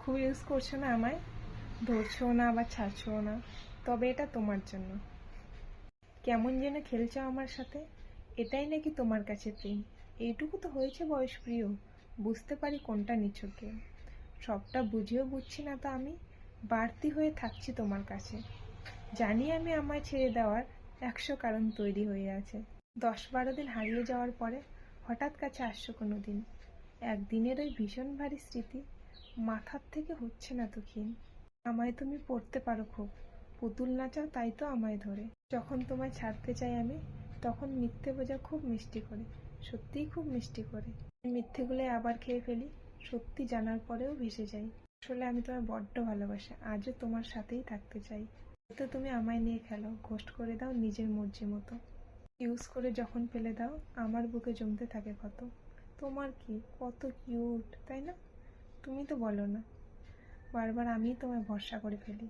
খুব ইউজ করছো না আমায়, ধরছোও না আবার ছাড়ছোও না, তবে এটা তোমার জন্য। কেমন যেন খেলছো আমার সাথে, এটাই নাকি তোমার কাছে প্রেম? এইটুকু তো হয়েছে বয়স প্রিয়, বুঝতে পারি কোনটা নিছক গেম। সবটা বুঝেও বুঝছি না তো আমি, বাড়তি হয়ে থাকছি তোমার কাছে। জানি আমি আমায় ছেড়ে দেওয়ার 100 কারণ তৈরি হয়ে আছে। 10-12 দিন হারিয়ে যাওয়ার পরে হঠাৎ কাছে আসছো কোনো দিন। একদিনের ওই ভীষণ ভারী স্মৃতি মাথার থেকে হচ্ছে না তো ক্ষীণ। আমায় তুমি পড়তে পারো খুব, পুতুল নাচাও তাই তো আমায় ধরে। যখন তোমায় ছাড়তে চাই আমি, তখন মিথ্যে বোঝা খুব মিষ্টি করে, সত্যিই খুব মিষ্টি করে। মিথ্যেগুলো আবার খেয়ে ফেলি, সত্যি জানার পরেও ভেসে যাই। আসলে আমি তোমায় বড্ড ভালোবাসি, আজও তোমার সাথেই থাকতে চাই। তো তুমি আমায় নিয়ে খেলো, ঘোস্ট করে দাও নিজের মর্জি মতো। ইউজ করে যখন ফেলে দাও, আমার বুকে জমতে থাকে ক্ষত। তোমার কি কত কিউট, তাই না? তুমি তো বলো না, বারবার আমিই তোমায় ভরসা করে ফেলি।